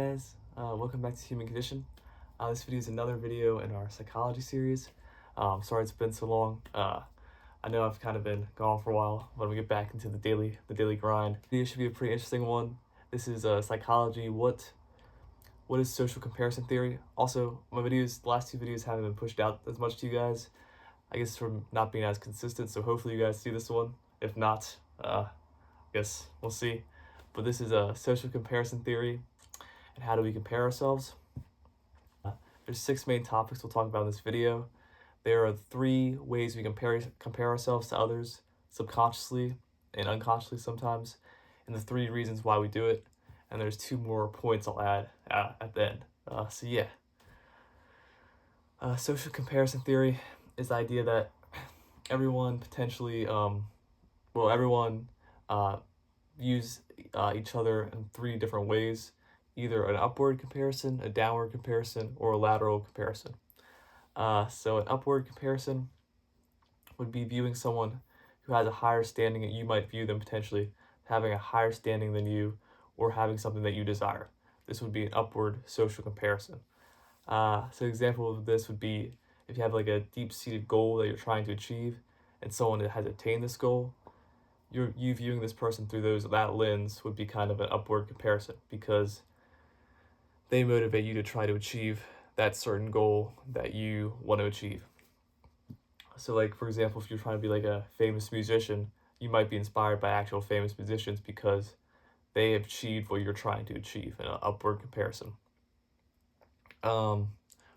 Guys, welcome back to Human Condition. This video is another video in our psychology series. Sorry it's been so long. I know I've kind of been gone for a while, but we get back into the daily grind. This should be a pretty interesting one. This is psychology. What is social comparison theory? Also, the last two videos haven't been pushed out as much to you guys. I guess from not being as consistent. So hopefully you guys see this one. If not, I guess we'll see. But this is a social comparison theory. And how do we compare ourselves? There's 6 main topics we'll talk about in this video. There are 3 ways we compare ourselves to others, subconsciously and unconsciously sometimes, and the 3 reasons why we do it. And there's 2 more points I'll add at the end. Social comparison theory is the idea that everyone potentially, everyone views each other in 3 different ways. Either an upward comparison, a downward comparison, or a lateral comparison. So an upward comparison would be viewing someone who has a higher standing, and you might view them potentially having a higher standing than you or having something that you desire. This would be an upward social comparison. So an example of this would be if you have like a deep-seated goal that you're trying to achieve and someone that has attained this goal, you viewing this person through that lens would be kind of an upward comparison because they motivate you to try to achieve that certain goal that you want to achieve. So like, for example, if you're trying to be like a famous musician, you might be inspired by actual famous musicians because they have achieved what you're trying to achieve in an upward comparison. Or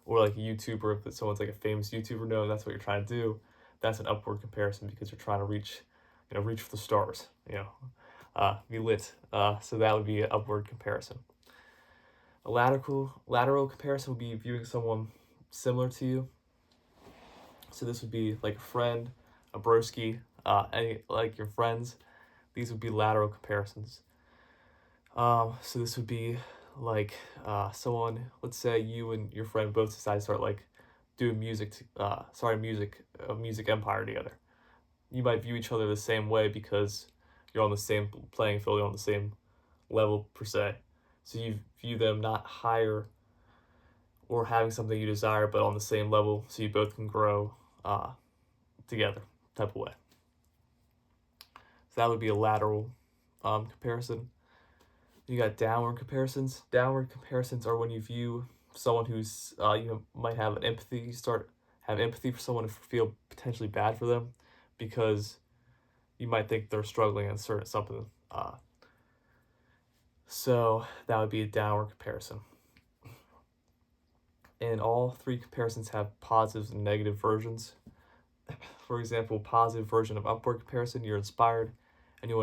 like a YouTuber, if someone's like a famous YouTuber, no, that's what you're trying to do. That's an upward comparison because you're trying to reach for the stars, be lit. So that would be an upward comparison. A lateral comparison would be viewing someone similar to you. So this would be like a friend, a broski, like your friends. These would be lateral comparisons. So this would be like someone, let's say you and your friend both decide to start like doing a music empire together. You might view each other the same way because you're on the same playing field, you're on the same level per se. So you view them not higher or having something you desire, but on the same level, so you both can grow together type of way. So that would be a lateral comparison. You got downward comparisons. Downward comparisons are when you view someone who's, you might have an empathy, you start have empathy for someone and feel potentially bad for them because you might think they're struggling in something. So that would be a downward comparison. And all 3 comparisons have positives and negative versions. For example, positive version of upward comparison, you're inspired and you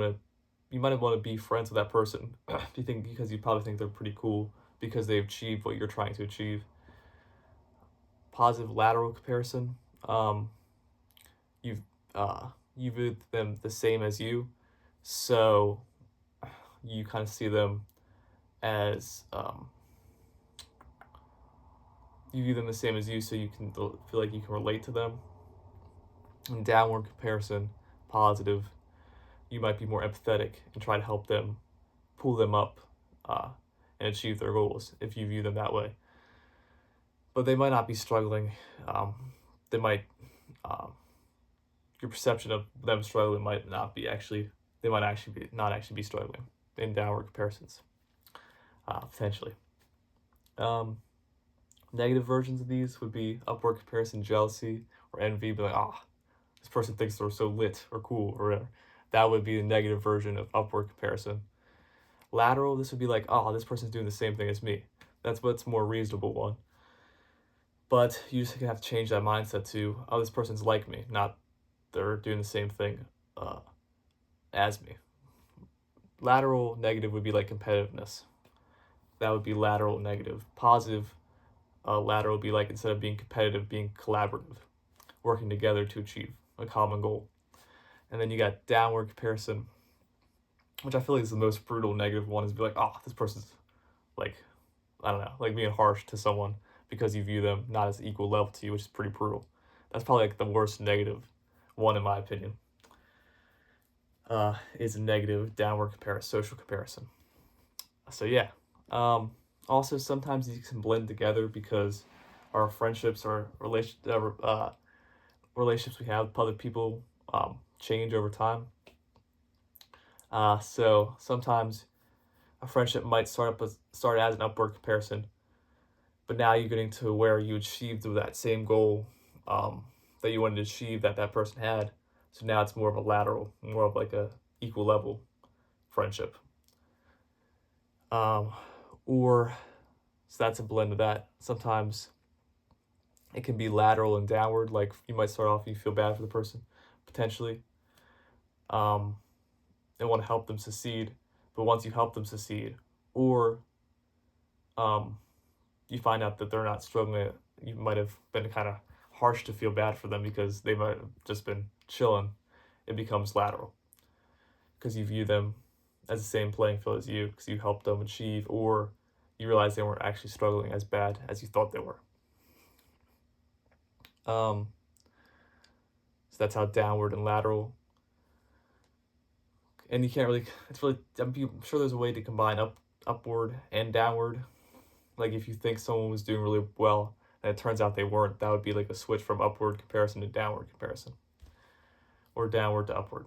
might want to be friends with that person because you probably think they're pretty cool because they've achieved what you're trying to achieve. Positive lateral comparison, you view them the same as you, so you kind of see them as you view them the same as you, so you can feel like you can relate to them. In downward comparison, positive, you might be more empathetic and try to help them, pull them up, and achieve their goals if you view them that way. But they might not be struggling. They might, your perception of them struggling might not be actually. They might not actually be struggling in downward comparisons, potentially. Negative versions of these would be upward comparison, jealousy, or envy. Be like, this person thinks they're so lit or cool or whatever. That would be the negative version of upward comparison. Lateral, this would be like, this person's doing the same thing as me. That's what's more reasonable one. But you just have to change that mindset to, this person's like me, not they're doing the same thing as me. Lateral negative would be like competitiveness. That would be lateral negative. Positive lateral would be like, instead of being competitive, being collaborative, working together to achieve a common goal. And then you got downward comparison, which I feel like is the most brutal negative one, is be like, this person's like, I don't know, like being harsh to someone because you view them not as equal level to you, which is pretty brutal. That's probably like the worst negative one in my opinion. Is a negative downward social comparison. So yeah, Also, sometimes these can blend together because our friendships or relationships we have with other people change over time. So sometimes a friendship might start as an upward comparison, but now you're getting to where you achieved that same goal that you wanted to achieve that that person had. So now it's more of a lateral, more of like a equal level friendship. Um, or so that's a blend of that. Sometimes it can be lateral and downward. Like you might start off, you feel bad for the person, potentially, um, and want to help them succeed. But once you help them succeed, or um, you find out that they're not struggling, you might have been kind of harsh to feel bad for them because they might have just been chilling. It becomes lateral because you view them as the same playing field as you because you helped them achieve, or you realize they weren't actually struggling as bad as you thought they were. So that's how downward and lateral. And you can't really, it's really, I'm sure there's a way to combine upward and downward. Like if you think someone was doing really well and it turns out they weren't, that would be like a switch from upward comparison to downward comparison, or downward to upward.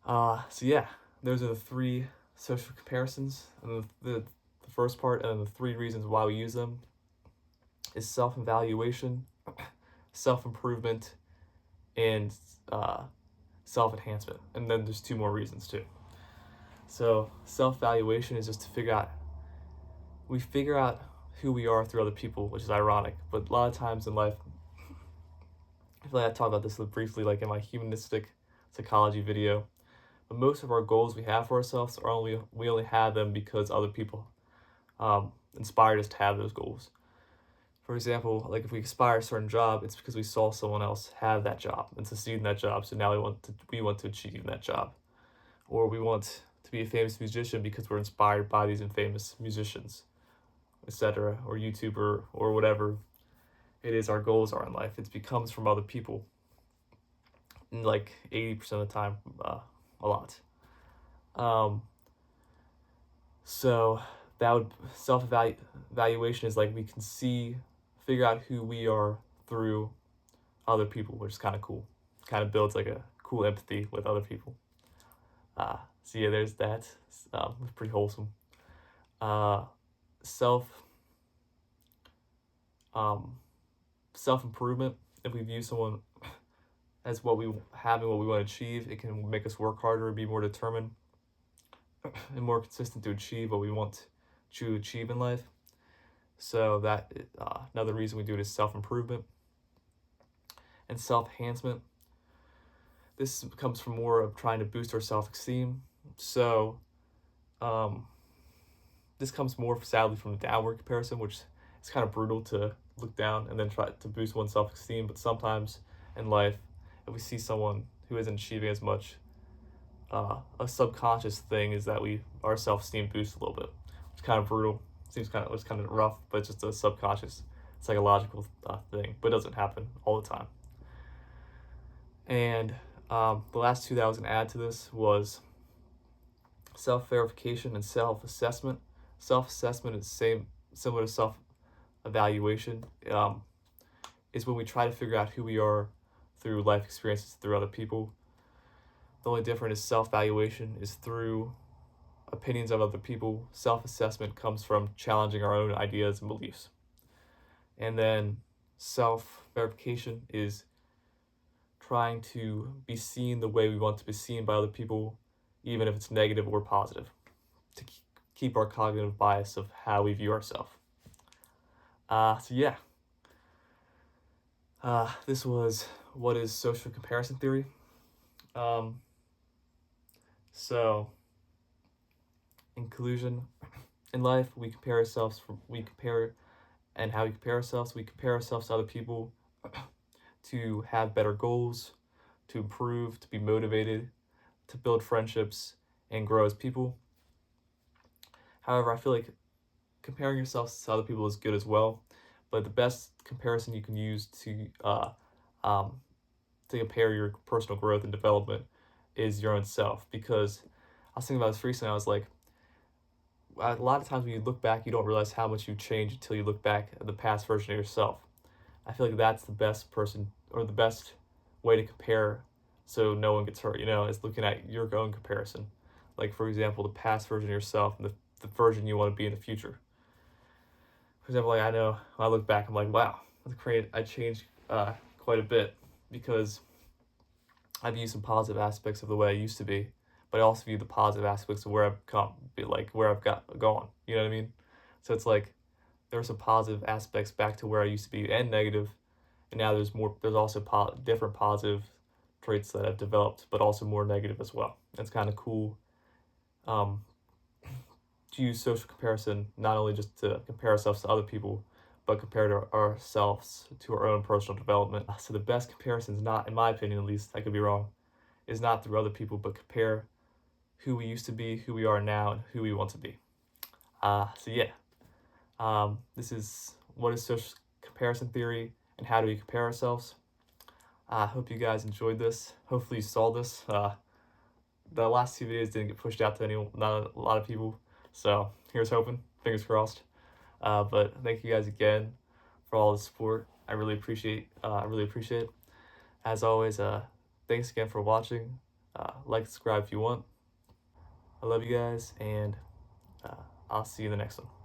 So yeah, those are the three social comparisons, and the first part, and the three reasons why we use them is self-evaluation, self-improvement, and self-enhancement. And then there's two more reasons too. So self-evaluation is just to figure out who we are through other people, which is ironic, but a lot of times in life, I feel like I talked about this briefly, like in my humanistic psychology video, but most of our goals we have for ourselves we only have them because other people inspired us to have those goals. For example, like if we aspire to a certain job, it's because we saw someone else have that job and succeed in that job, so now we want to achieve that job. Or we want to be a famous musician because we're inspired by these famous musicians, etc., or YouTuber, or whatever it is our goals are in life. It becomes from other people, and like 80% of the time, a lot. So that would self-evaluation is like we can figure out who we are through other people, which is kind of cool. Kind of builds like a cool empathy with other people. So yeah, there's that. It's pretty wholesome. Self improvement. If we view someone as what we have and what we want to achieve, it can make us work harder, be more determined, and more consistent to achieve what we want to achieve in life. So that another reason we do it is self-improvement and self-enhancement. This comes from more of trying to boost our self-esteem. So this comes more sadly from the downward comparison, which is kind of brutal to look down and then try to boost one's self-esteem. But sometimes in life, if we see someone who isn't achieving as much, a subconscious thing is that our self-esteem boosts a little bit. It's kind of brutal. It's kind of rough, but it's just a subconscious psychological thing. But it doesn't happen all the time. And the last two that I was going to add to this was self-verification and self-assessment. Self-assessment is similar to self-evaluation. Is when we try to figure out who we are through life experiences through other people. The only difference is self-evaluation is through opinions of other people. Self-assessment comes from challenging our own ideas and beliefs. And then self-verification is trying to be seen the way we want to be seen by other people, even if it's negative or positive, to keep our cognitive bias of how we view ourselves. So yeah, this was what is social comparison theory. So in conclusion, in life we compare ourselves and how we compare ourselves. We compare ourselves to other people to have better goals, to improve, to be motivated, to build friendships, and grow as people. However, I feel like comparing yourself to other people is good as well, but the best comparison you can use to compare your personal growth and development is your own self. Because I was thinking about this recently, I was like, a lot of times when you look back, you don't realize how much you changed until you look back at the past version of yourself. I feel like that's the best person or the best way to compare so no one gets hurt, is looking at your own comparison. Like, for example, the past version of yourself and the version you want to be in the future. For example, like I know when I look back, I'm like, wow, that's great. I changed quite a bit because I view some positive aspects of the way I used to be, but I also view the positive aspects of where I've come, like where I've got gone. You know what I mean? So it's like there are some positive aspects back to where I used to be and negative, and now there's more. There's also different positive traits that I've developed, but also more negative as well. It's kind of cool um, to use social comparison not only just to compare ourselves to other people, but compare to ourselves to our own personal development. So the best comparison is not, in my opinion at least, I could be wrong, is not through other people, but compare who we used to be, who we are now, and who we want to be. So yeah, this is what is social comparison theory and how do we compare ourselves. I hope you guys enjoyed this. Hopefully you saw this. The last two videos didn't get pushed out to anyone, not a lot of people. So here's hoping. Fingers crossed. But thank you guys again for all the support. I really appreciate. I really appreciate it. As always, thanks again for watching. Like, subscribe if you want. I love you guys, and I'll see you in the next one.